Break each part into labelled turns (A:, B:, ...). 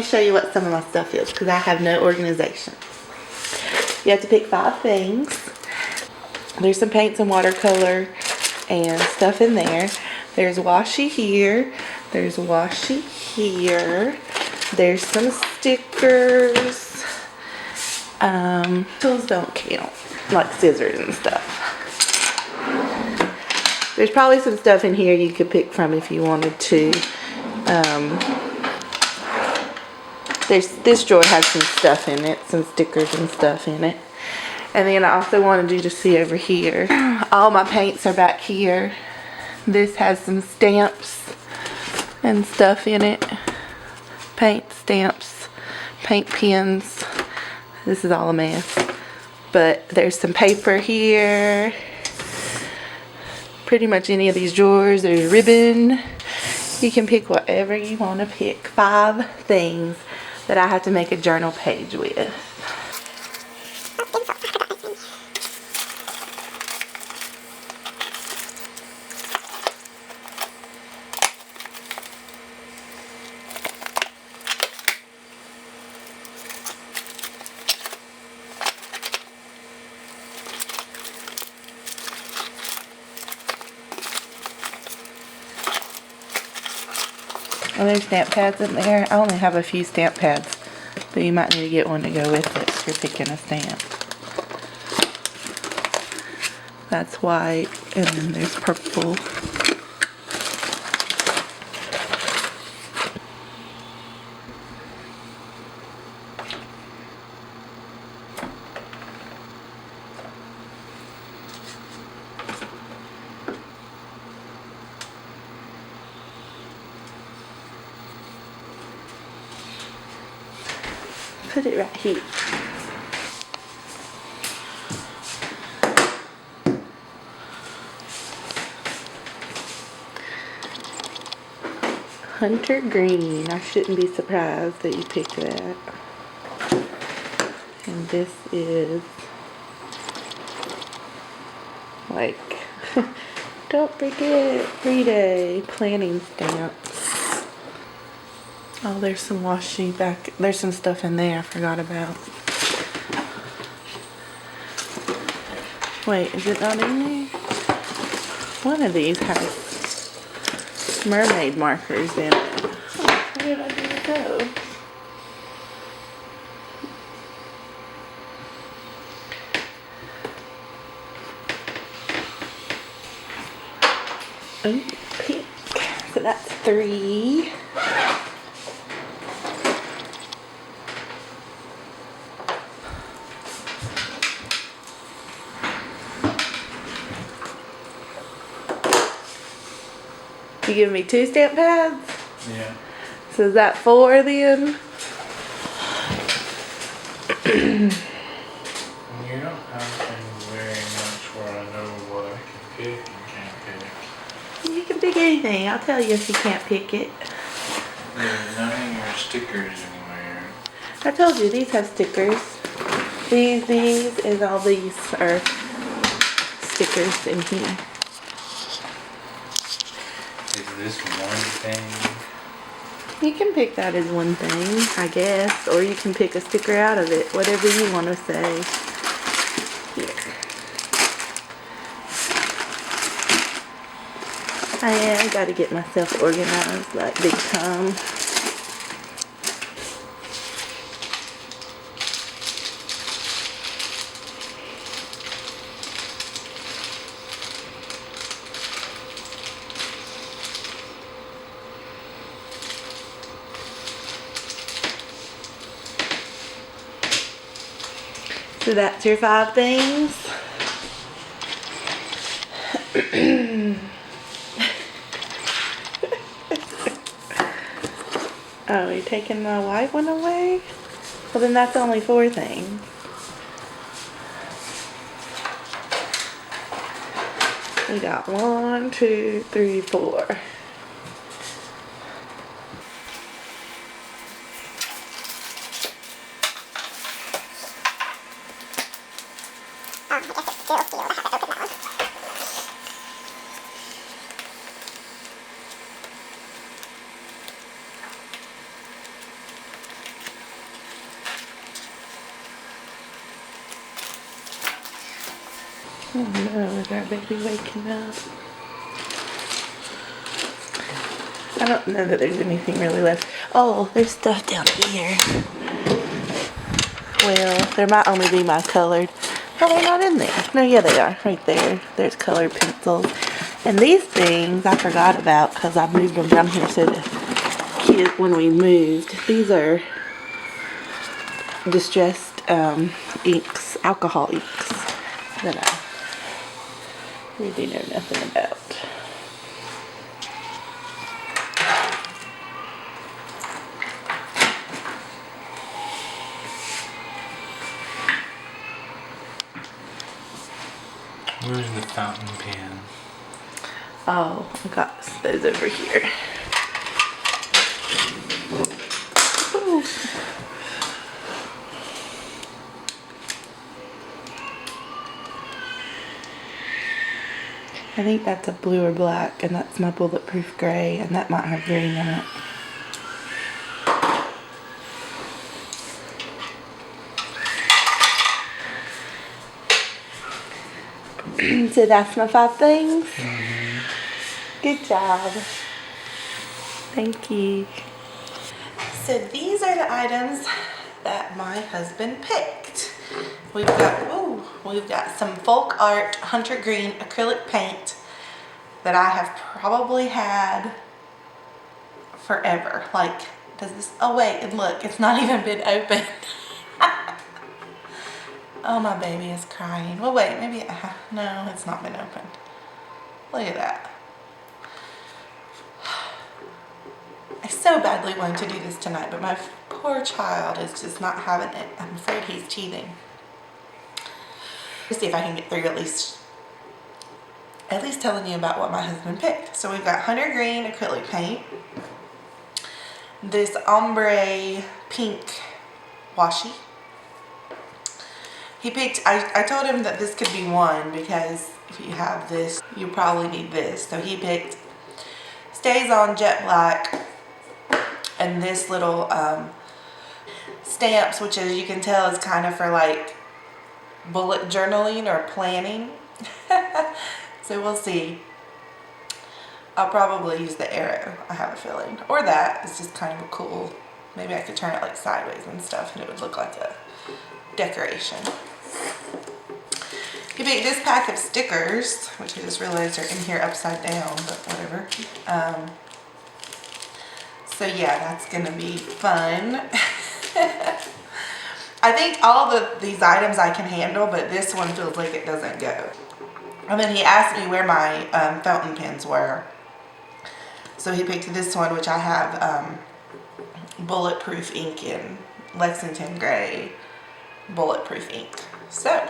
A: show you what some of my stuff is because I have no organization. You have to pick 5 things. There's some paints and watercolor and stuff in there. There's washi here. There's washi here. There's some stickers. Tools don't count, like scissors and stuff. There's probably some stuff in here you could pick from if you wanted to. This drawer has some stuff in it, some stickers and stuff in it. And then I also wanted you to see over here. All my paints are back here. This has some stamps and stuff in it. Paint stamps, paint pens. This is all a mess. But there's some paper here. Pretty much any of these drawers. There's ribbon. You can pick whatever you want to pick. 5 things that I have to make a journal page with. Oh, there's stamp pads in there. I only have a few stamp pads, but you might need to get one to go with it if you're picking a stamp. That's white, and then there's purple. Put it right here. Hunter green. I shouldn't be surprised that you picked that. And this is like don't forget 3-day planning stamps. Oh, there's some washi back. There's some stuff in there I forgot about. Wait, is it not in there? One of these has mermaid markers in it. Oh, where did I do it go? Oh, pink. So that's 3. You give me 2 stamp pads?
B: Yeah.
A: So is that 4 then?
B: You don't have things very much where I know what I can pick and can't pick.
A: You can pick anything. I'll tell you if you can't pick it.
B: There's none of your stickers anywhere.
A: I told you these have stickers. These, and all these are stickers in here.
B: Is this one thing?
A: You can pick that as one thing, I guess. Or you can pick a sticker out of it. Whatever you want to say. Here. I gotta get myself organized like big time. So that's your 5 things. Oh, you're taking the white one away? Well, then that's only 4 things. We got 1, 2, 3, 4. Oh no, is our baby waking up? I don't know that there's anything really left. Oh, there's stuff down here. Well, there might only be my colored. Oh, they're not in there. No, yeah, they are. Right there. There's colored pencils. And these things I forgot about because I moved them down here so the kids, when we moved, these are distressed inks, alcohol inks that I really know nothing about.
B: Where's the fountain pen?
A: Oh, I got those over here. Ooh. I think that's a blue or black, and that's my bulletproof gray, and that might have green in it. So that's my 5 things. Good job. Thank you. So these are the items that my husband picked. We've got some FolkArt Hunter Green acrylic paint that I have probably had forever. Like, does this, oh wait, and look, it's not even been opened. Oh, my baby is crying. Well, wait, maybe, no, it's not been opened. Look at that. I so badly wanted to do this tonight, but my poor child is just not having it. I'm afraid he's teething. Let's see if I can get through at least telling you about what my husband picked. So we've got Hunter Green acrylic paint, this Ombre Pink Washi. He picked, I told him that this could be one because if you have this, you probably need this. So he picked Stazon Jet Black and this little stamps, which as you can tell is kind of for like bullet journaling or planning. So we'll see. I'll probably use the arrow, I have a feeling. Or that, it's just kind of a cool, maybe I could turn it like sideways and stuff and it would look like a decoration. He picked this pack of stickers, which I just realized are in here upside down, but whatever. So yeah, that's gonna be fun. I think all these items I can handle, but this one feels like it doesn't go. And then he asked me where my fountain pens were. So he picked this one, which I have bulletproof ink in, Lexington gray bulletproof ink. So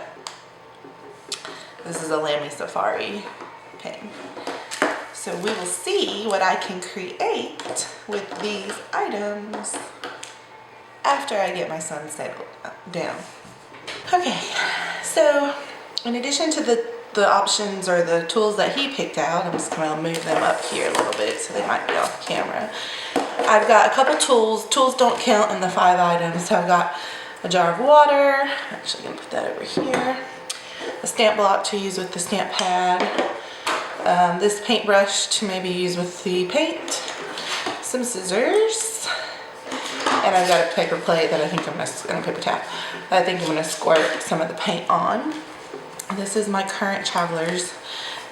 A: this is a Lamy Safari pen. So we will see what I can create with these items after I get my son settled down. Okay, so in addition to the options or the tools that he picked out, I'm just gonna move them up here a little bit so they might be off camera. I've got a couple tools. Tools don't count in the 5 items. So I've got a jar of water. I'm actually gonna put that over here. A stamp block to use with the stamp pad. This paintbrush to maybe use with the paint. Some scissors. And I've got a paper plate that I think and a paper towel. I think I'm gonna squirt some of the paint on. This is my current traveler's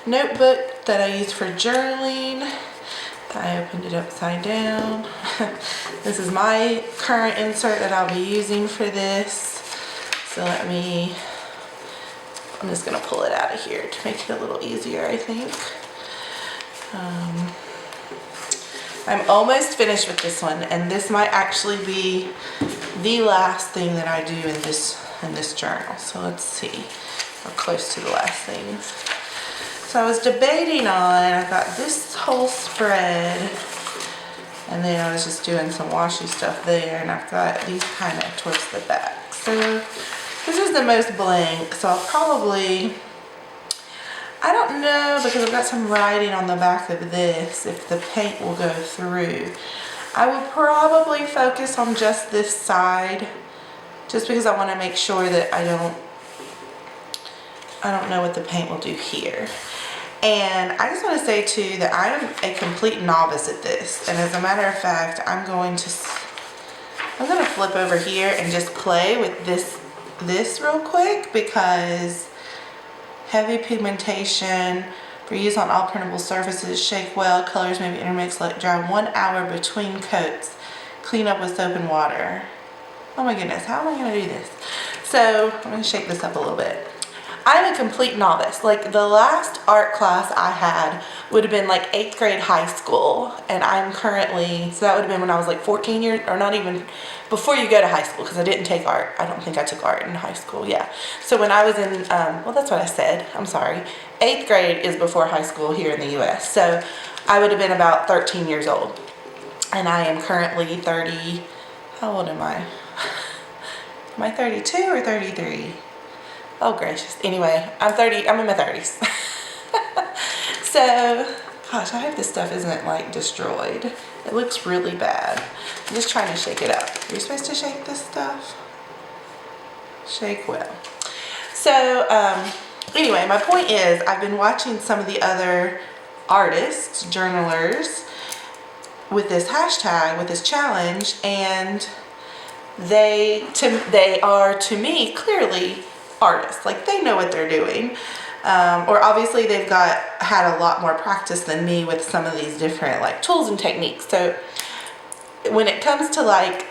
A: notebook that I use for journaling. I opened it upside down. This is my current insert that I'll be using for this. So I'm just gonna pull it out of here to make it a little easier, I think. I'm almost finished with this one, and this might actually be the last thing that I do in this journal. So let's see, or close to the last thing. So I was debating I got this whole spread, and then I was just doing some washi stuff there, and I've got these kind of towards the back. So this is the most blank, so I'll probably, I don't know, because I've got some writing on the back of this, if the paint will go through. I will probably focus on just this side, just because I want to make sure that I don't I don't know what the paint will do here. And I just want to say too that I am a complete novice at this. And as a matter of fact, I'm going to flip over here and just play with this real quick, because heavy pigmentation for use on all printable surfaces, shake well, colors may be intermixed, let dry 1 hour between coats, clean up with soap and water. Oh my goodness, how am I gonna do this? So I'm gonna shake this up a little bit. I'm a complete novice. Like, the last art class I had would have been like 8th grade high school, and I'm currently, so that would have been when I was like 14 years, or not even, before you go to high school, because I didn't take art. I don't think I took art in high school, yeah. So when I was in, well, that's what I said, I'm sorry. 8th grade is before high school here in the US. So I would have been about 13 years old. And I am currently 30, how old am I? Am I 32 or 33? Oh gracious. Anyway, I'm in my 30s. So, gosh, I hope this stuff isn't like destroyed. It looks really bad. I'm just trying to shake it up. You're supposed to shake this stuff? Shake well. So, anyway, my point is, I've been watching some of the other artists, journalers, with this hashtag, with this challenge, and they are, to me, clearly artists. Like, they know what they're doing, or obviously they've had a lot more practice than me with some of these different like tools and techniques. So when it comes to like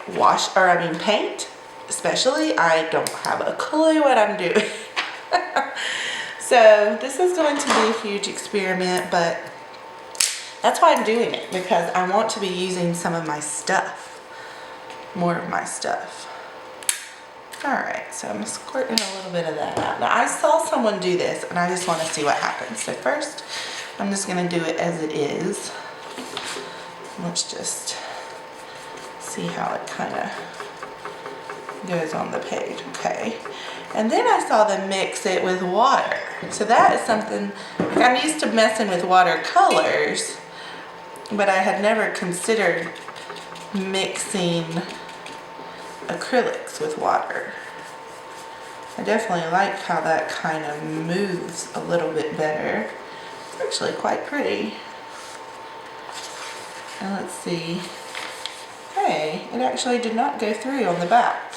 A: paint especially, I don't have a clue what I'm doing. So this is going to be a huge experiment, but that's why I'm doing it, because I want to be using some of my stuff, more of my stuff. Alright, so I'm squirting a little bit of that out. Now, I saw someone do this, and I just want to see what happens. So first, I'm just going to do it as it is. Let's just see how it kind of goes on the page. Okay. And then I saw them mix it with water. So that is something, like, I'm used to messing with watercolors, but I had never considered mixing acrylics with water. I definitely like how that kind of moves a little bit better. It's actually quite pretty. And let's see. Hey, it actually did not go through on the back.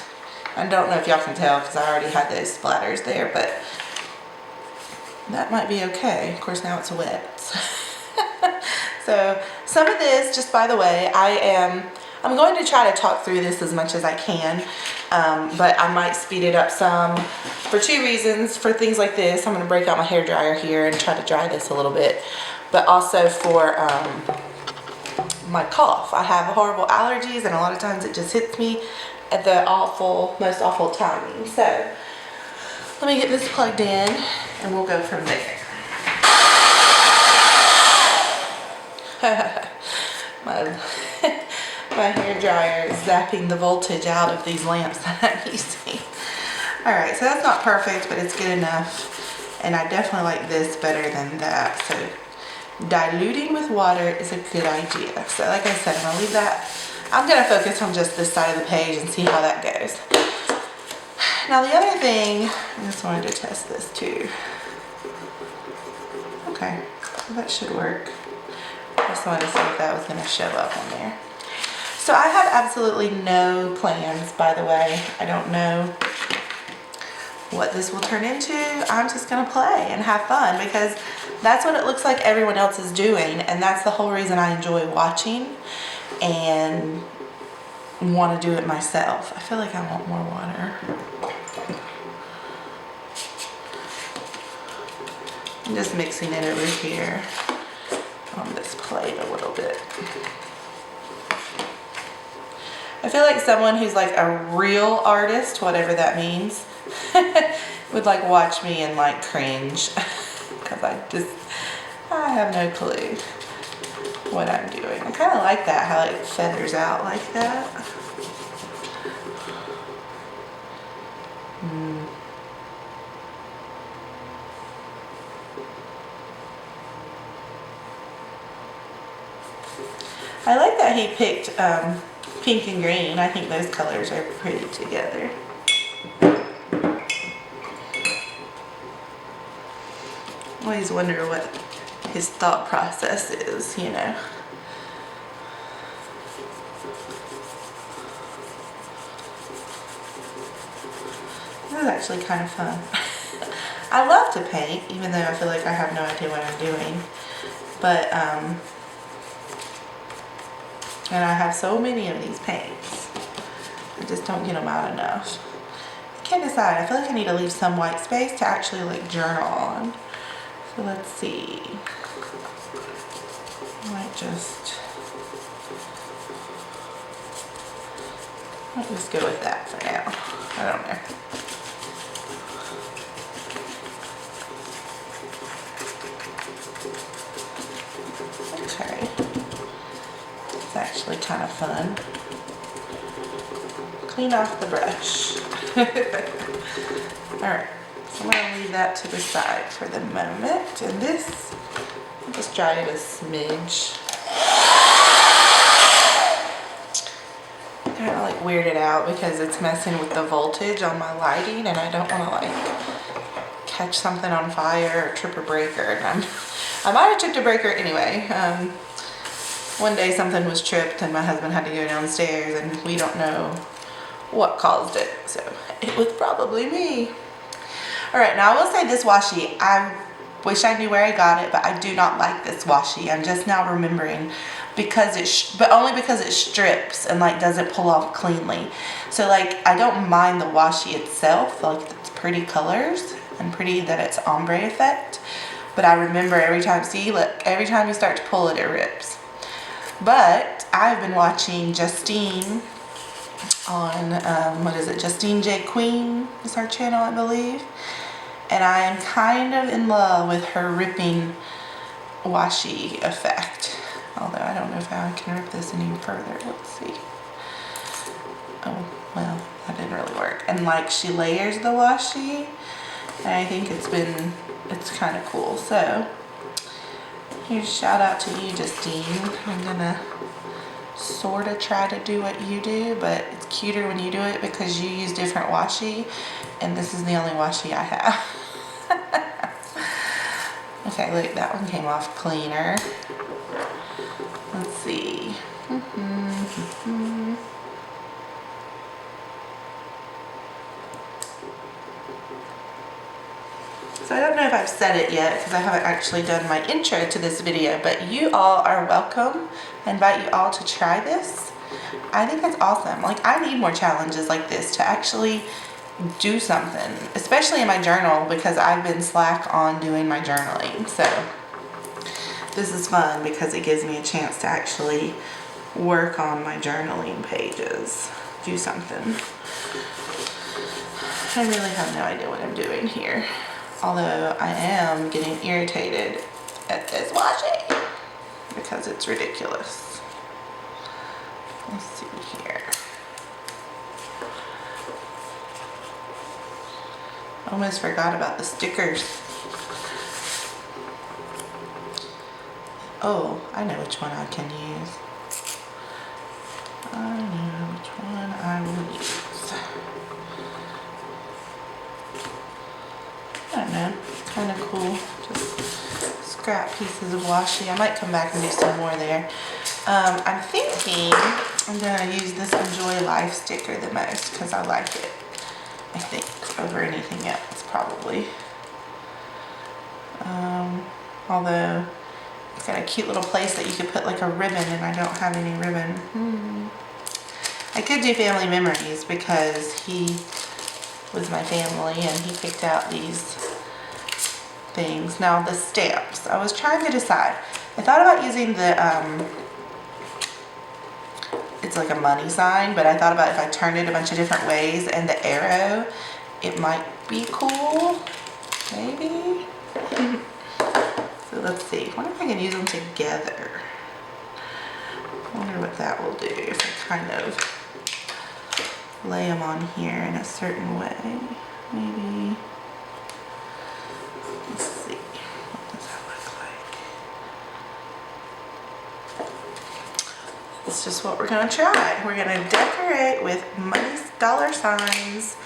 A: I don't know if y'all can tell because I already had those splatters there, but that might be okay. Of course, now it's wet. So some of this, just by the way, I'm going to try to talk through this as much as I can, but I might speed it up some for two reasons. For things like this, I'm going to break out my hair dryer here and try to dry this a little bit, but also for my cough. I have horrible allergies, and a lot of times it just hits me at the most awful timing. So let me get this plugged in and we'll go from there. My hair dryer is zapping the voltage out of these lamps that I'm using. Alright, so that's not perfect, but it's good enough. And I definitely like this better than that. So diluting with water is a good idea. So like I said, I'm going to leave that. I'm going to focus on just this side of the page and see how that goes. Now the other thing, I just wanted to test this too. Okay, so that should work. I just wanted to see if that was going to show up on there. So I have absolutely no plans, by the way. I don't know what this will turn into. I'm just going to play and have fun because that's what it looks like everyone else is doing, and that's the whole reason I enjoy watching and want to do it myself. I feel like I want more water. I'm just mixing it over here on this plate a little bit. I feel like someone who's like a real artist, whatever that means, would like watch me and like cringe because I have no clue what I'm doing. I kind of like that, how it feathers out like that. I like that he picked pink and green. I think those colors are pretty together. always wonder what his thought process is, you know. This is actually kind of fun. I love to paint, even though I feel like I have no idea what I'm doing. But, and I have so many of these paints. I just don't get them out enough. I can't decide. I feel like I need to leave some white space to actually like journal on. So let's see. I might just go with that for now. I don't know. Okay. It's actually kind of fun. Clean off the brush. Alright, so I'm going to leave that to the side for the moment. And this, I'll just dry it a smidge. I'm kind of like weirded out because it's messing with the voltage on my lighting, and I don't want to like catch something on fire or trip a breaker. And I might have tripped a breaker anyway. One day something was tripped and my husband had to go downstairs, and we don't know what caused it, so it was probably me. All right, now I will say this washi, I wish I knew where I got it, but I do not like this washi. I'm just now remembering, because but only because it strips and like doesn't pull off cleanly. So like I don't mind the washi itself, like it's pretty colors and pretty that it's ombre effect, but I remember every time, see, look, every time you start to pull it, it rips. But I've been watching Justine on, what is it, Justine JQueen is her channel, I believe. And I am kind of in love with her ripping washi effect. Although I don't know if I can rip this any further. Let's see. Oh, well, that didn't really work. And like she layers the washi, and I think it's kind of cool. So, here's a shout out to you, Justine. I'm gonna sort of try to do what you do, but it's cuter when you do it because you use different washi, and this is the only washi I have. Okay, look, that one came off cleaner. Let's see. So I don't know if I've said it yet because I haven't actually done my intro to this video, but you all are welcome. I invite you all to try this. I think it's awesome. Like, I need more challenges like this to actually do something, especially in my journal, because I've been slack on doing my journaling. So this is fun because it gives me a chance to actually work on my journaling pages, do something. I really have no idea what I'm doing here. Although I am getting irritated at this washi because it's ridiculous. Let's see here. Almost forgot about the stickers. Oh, I know which one I can use. I know which one I will use. I don't know, it's kind of cool. Just scrap pieces of washi. I might come back and do some more there. I'm thinking I'm gonna use this Enjoy Life sticker the most because I like it, I think, over anything else probably. Although it's got a cute little place that you could put like a ribbon, and I don't have any ribbon. I could do family memories because he was my family and he picked out these things. Now the stamps, I was trying to decide. I thought about using the it's like a money sign, but I thought about if I turned it a bunch of different ways and the arrow, it might be cool, maybe. So let's see, I wonder if I can use them together. I wonder what that will do if I kind of lay them on here in a certain way. Maybe. Let's see. What does that look like? It's just what we're gonna try. We're gonna decorate with money, dollar signs,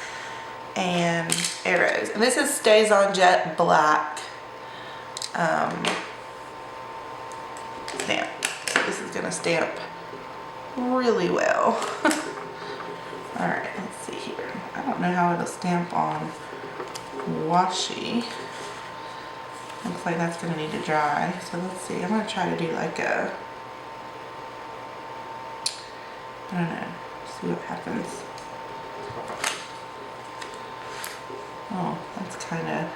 A: and arrows. And this is Stazon Jet Black stamp. This is gonna stamp really well. All right, let's see here. I don't know how it'll stamp on washi. Looks like that's gonna need to dry. So let's see, I'm gonna try to do like a, I don't know, see what happens. Oh, that's kind of,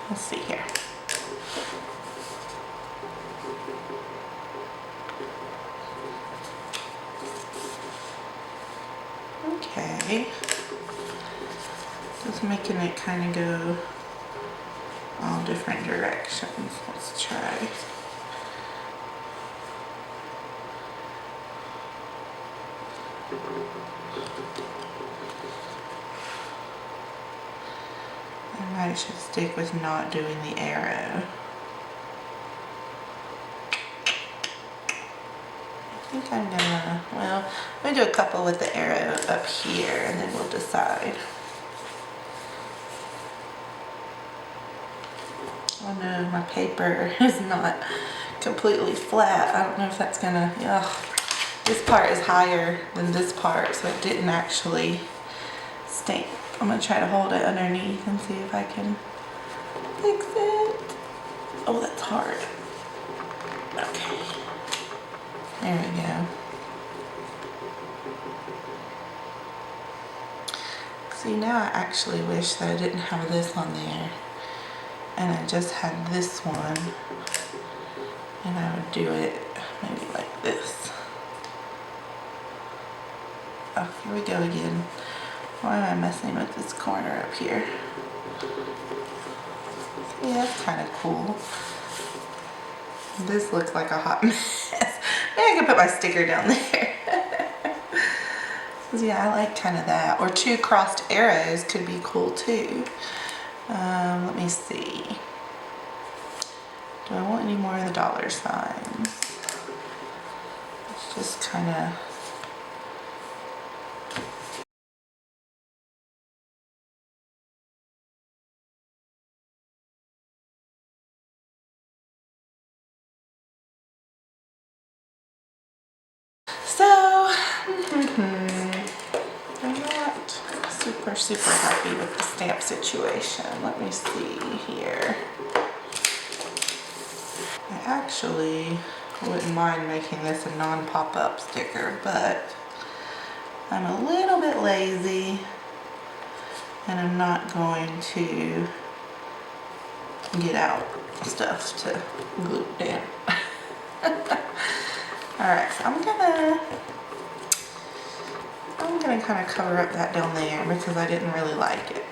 A: let's see here. Okay, just making it kind of go all different directions. Let's try. I might should stick with not doing the arrow. I think I'm gonna, well, I'm gonna do a couple with the arrow up here and then we'll decide. Oh no, my paper is not completely flat. I don't know if that's gonna, this part is higher than this part, so it didn't actually stamp. I'm gonna try to hold it underneath and see if I can fix it. Oh, that's hard. Okay. There we go. See, now I actually wish that I didn't have this on there and I just had this one, and I would do it maybe like this. Oh, here we go again. Why am I messing with this corner up here? See, that's kind of cool. This looks like a hot mess. Maybe I could put my sticker down there. Yeah, I like kind of that. Or two crossed arrows could be cool too. Let me see. Do I want any more of the dollar signs? Let's just kind of. So, I'm not super happy with the stamp situation. Let me see here. I actually wouldn't mind making this a non-pop-up sticker, but I'm a little bit lazy and I'm not going to get out stuff to glue down. Alright, so I'm gonna kind of cover up that down there because I didn't really like it.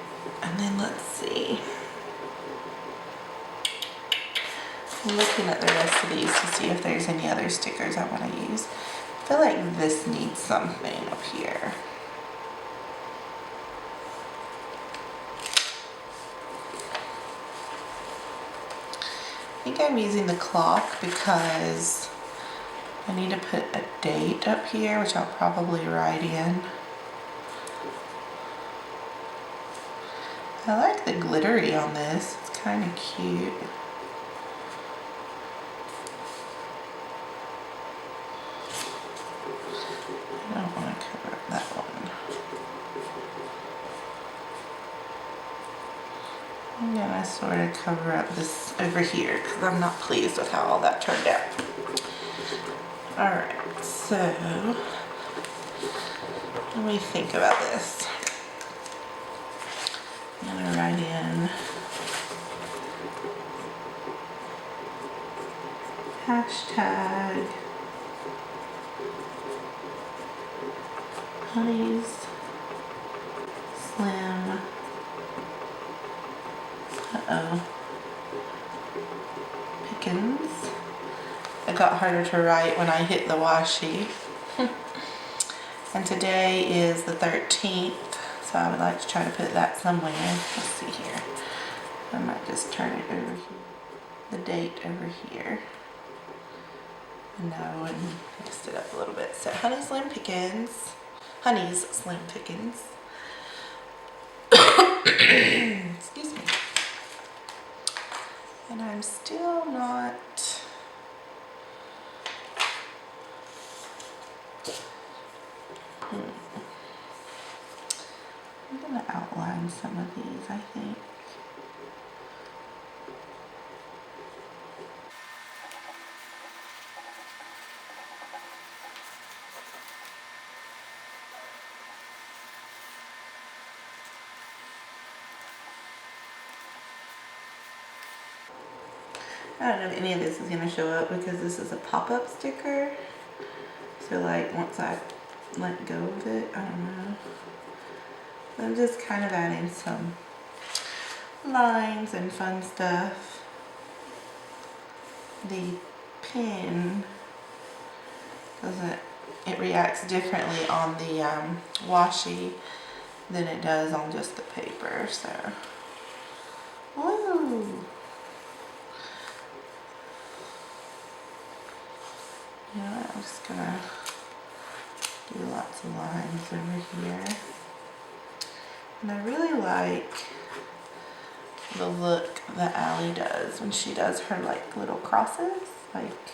A: And then let's see. I'm looking at the rest of these to see if there's any other stickers I want to use. I feel like this needs something up here. I think I'm using the clock because I need to put a date up here, which I'll probably write in. I like the glittery on this. It's kind of cute. I don't want to cover up that one. I'm gonna sort of cover up this over here because I'm not pleased with how all that turned out. Alright, so let me think about this. I'm gonna write in hashtag Honey's Slim. Pickins. It got harder to write when I hit the washi. And today is the 13th, so I would like to try to put that somewhere. Let's see here. I might just turn it over here. The date over here. No, and messed it up a little bit. So Honey's Slim Pickins. Honey's Slim Pickins. Excuse me. And I'm still not... I'm gonna outline some of these, I think. I don't know if any of this is gonna show up because this is a pop-up sticker. So like once I let go of it, I don't know. I'm just kind of adding some lines and fun stuff. The pen it reacts differently on the washi than it does on just the paper, so. Woo! You know what, I'm just gonna do lots of lines over here. And I really like the look that Allie does when she does her like little crosses, like,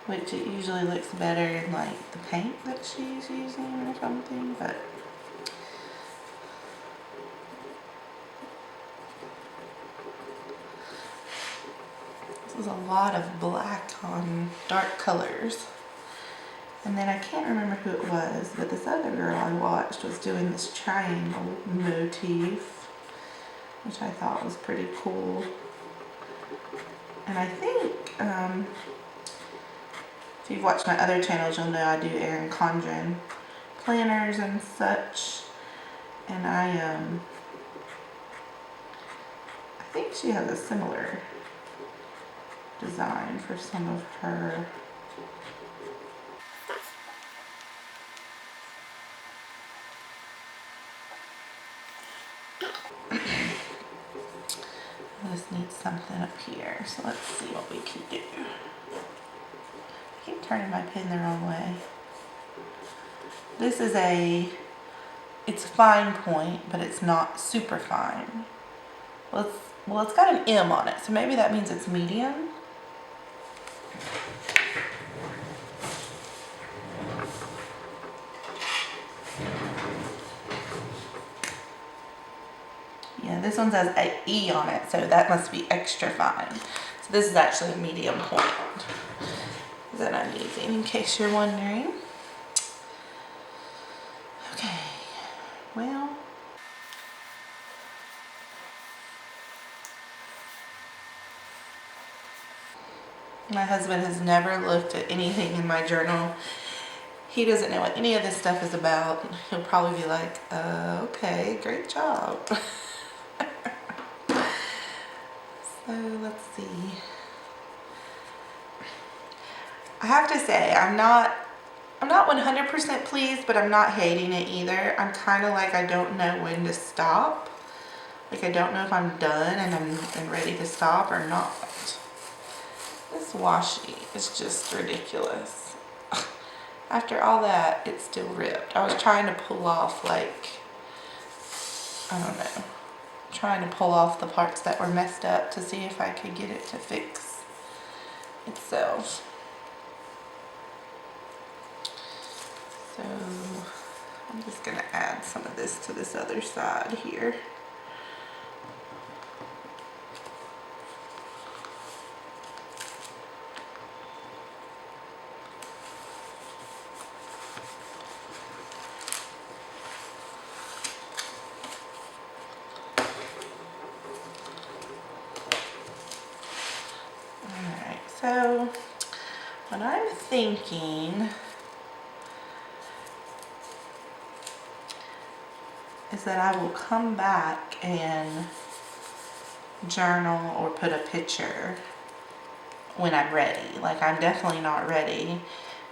A: which it usually looks better in like the paint that she's using or something, but this is a lot of black on dark colors. And then I can't remember who it was, but this other girl I watched was doing this triangle motif, which I thought was pretty cool. And I think, if you've watched my other channels, you'll know I do Erin Condren planners and such. And I think she has a similar design for some of her. This needs something up here, so let's see what we can do. I keep turning my pen the wrong way. This is it's fine point, but it's not super fine. Well, it's got an M on it, so maybe that means it's medium. Yeah, this one says an E on it, so that must be extra fine. So this is actually a medium point that I'm using, in case you're wondering. Okay, well. My husband has never looked at anything in my journal. He doesn't know what any of this stuff is about. He'll probably be like, okay, great job. So let's see. I have to say, I'm not 100% pleased, but I'm not hating it either. I'm kind of like, I don't know when to stop. Like, I don't know if I'm done and I'm ready to stop or not. This washi is just ridiculous. After all that, it's still ripped. I was trying to pull off, like, I don't know, trying to pull off the parts that were messed up to see if I could get it to fix itself. So I'm just gonna add some of this to this other side here. So what I'm thinking is that I will come back and journal or put a picture when I'm ready. Like, I'm definitely not ready,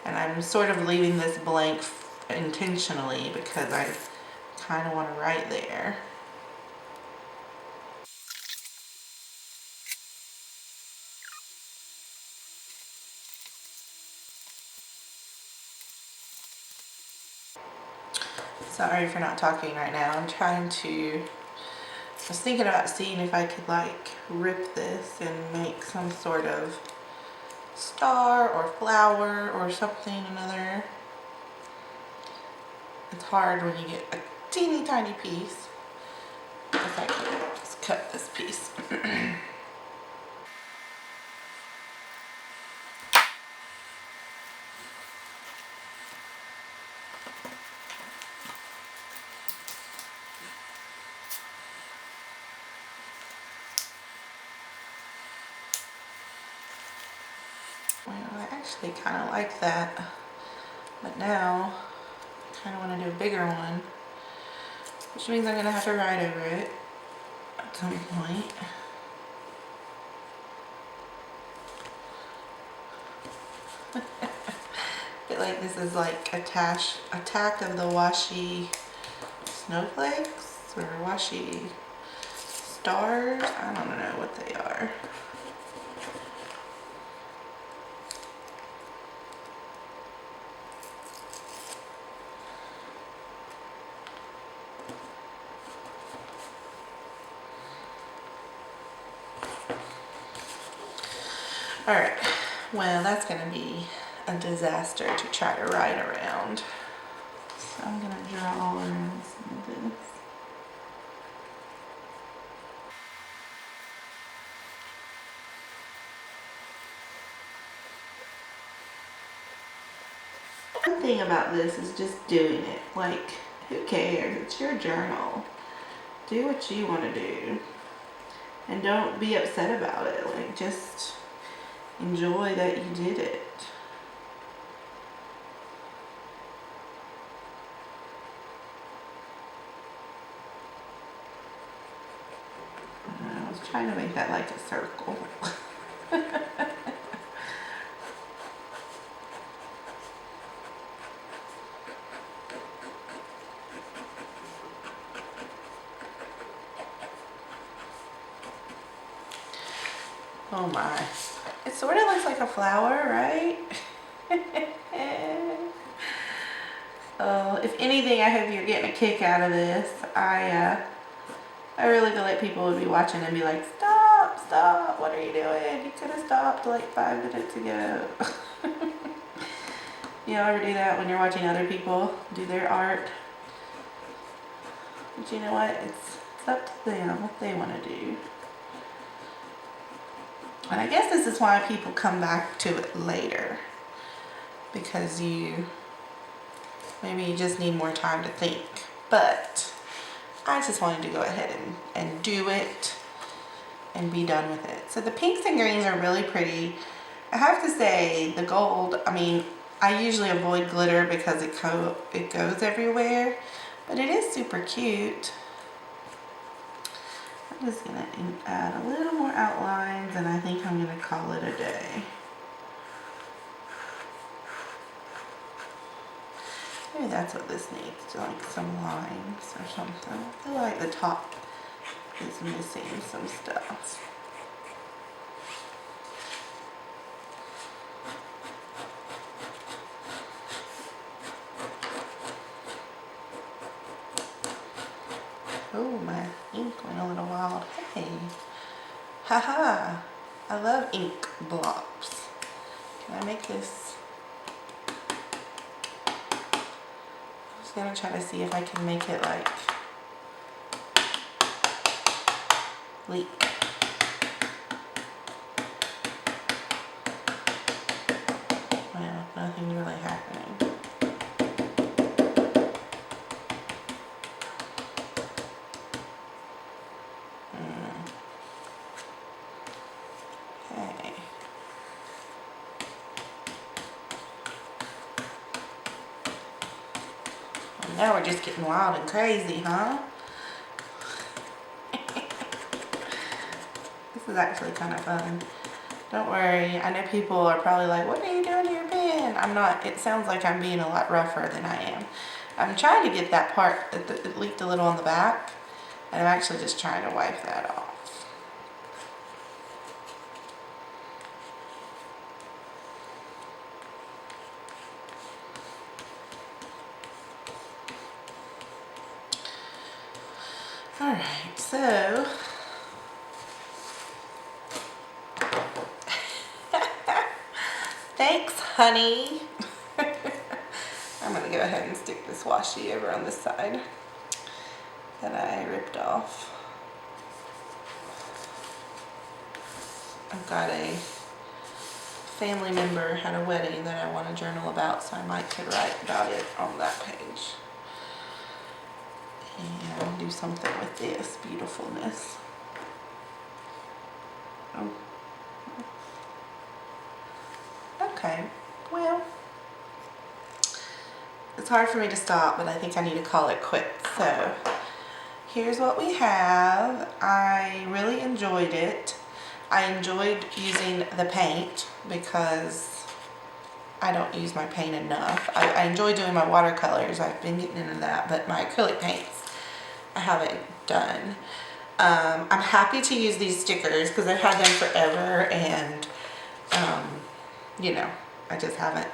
A: and I'm sort of leaving this blank intentionally because I kind of want to write there. Sorry for not talking right now. I'm trying to was thinking about seeing if I could like rip this and make some sort of star or flower or something another. It's hard when you get a teeny tiny piece. If I could just cut this piece. Well, I actually kind of like that, but now I kind of want to do a bigger one, which means I'm going to have to write over it at some point. I feel like this is like attack of the washi snowflakes or washi stars. I don't know what they are. Alright, well that's going to be a disaster to try to write around. So I'm going to draw around some of this. One thing about this is just doing it. Like, who cares? It's your journal. Do what you want to do. And don't be upset about it. Like, just enjoy that you did it. I was trying to make that like a circle. Oh my. It sort of looks like a flower, right? If anything, I hope you're getting a kick out of this. I really feel like people would be watching and be like, stop, stop, what are you doing? You could have stopped like 5 minutes ago. You ever do that when you're watching other people do their art? But you know what? It's up to them what they want to do. And I guess this is why people come back to it later, because maybe you just need more time to think. But I just wanted to go ahead and do it and be done with it. So the pinks and greens are really pretty. I have to say the gold, I mean, I usually avoid glitter because it goes everywhere, but it is super cute. I'm just gonna add a little more outlines and I think I'm gonna call it a day. Maybe that's what this needs, like some lines or something. I feel like the top is missing some stuff. Oh, my ink went a little wild. Hey. Haha. I love ink blobs. Can I make this? I'm just gonna try to see if I can make it like leak. Well, nothing's really happening. Okay. Well, now we're just getting wild and crazy, huh? This is actually kind of fun. Don't worry, I know people are probably like, what are you doing to your pen? I'm not, it sounds like I'm being a lot rougher than I am. I'm trying to get that part that leaked a little on the back, and I'm actually just trying to wipe that off. Alright, so thanks, honey. I'm going to go ahead and stick this washi over on this side that I ripped off. I've got a family member had a wedding that I want to journal about, so I might could write about it on that page. And do something with this beautifulness. Oh. Okay, well, it's hard for me to stop, but I think I need to call it quits. So here's what we have. I really enjoyed it. I enjoyed using the paint because I don't use my paint enough. I enjoy doing my watercolors. I've been getting into that, but my acrylic paints I haven't done. I'm happy to use these stickers because I've had them forever, and you know, I just haven't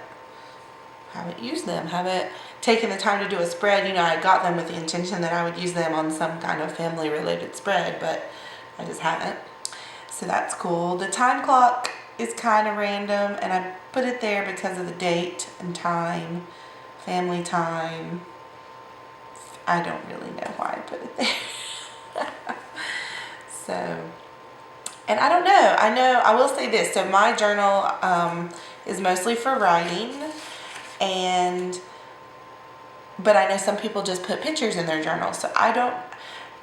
A: used them, haven't taken the time to do a spread. You know, I got them with the intention that I would use them on some kind of family related spread, but I just haven't. So that's cool. The time clock is kind of random, and I put it there because of the date and time, family time. I don't really know why I put it there. So, and I don't know. I will say this. So my journal is mostly for writing, but I know some people just put pictures in their journal. So I don't,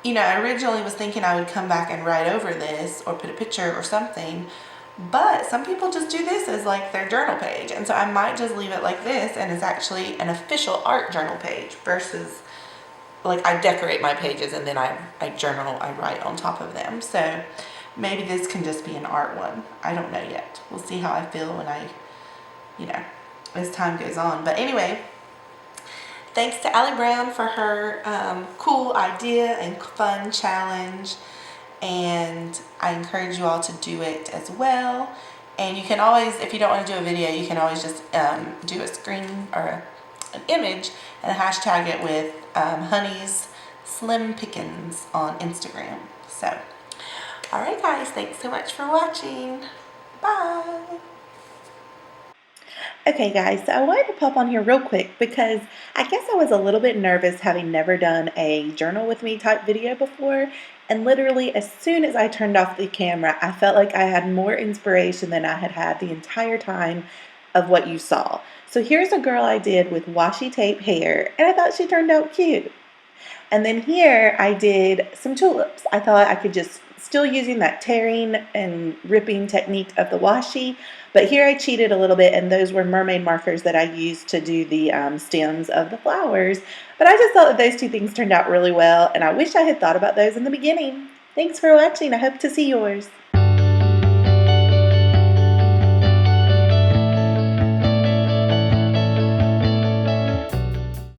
A: you know, I originally was thinking I would come back and write over this or put a picture or something, but some people just do this as like their journal page. And so I might just leave it like this, and it's actually an official art journal page versus like I decorate my pages and then I journal, I write on top of them. So maybe this can just be an art one. I don't know yet. We'll see how I feel when I, you know, as time goes on. But anyway, thanks to Allie Brown for her cool idea and fun challenge. And I encourage you all to do it as well. And you can always, if you don't want to do a video, you can always just do a screen or an image and hashtag it with honeysslimpickins on Instagram. So, alright guys, thanks so much for watching. Bye! Okay guys, so I wanted to pop on here real quick because I guess I was a little bit nervous having never done a journal with me type video before, and literally as soon as I turned off the camera, I felt like I had more inspiration than I had had the entire time of what you saw. So here's a girl I did with washi tape hair, and I thought she turned out cute. And then here I did some tulips. I thought I could just, still using that tearing and ripping technique of the washi, but here I cheated a little bit, and those were mermaid markers that I used to do the stems of the flowers. But I just thought that those two things turned out really well, and I wish I had thought about those in the beginning. Thanks for watching. I hope to see yours.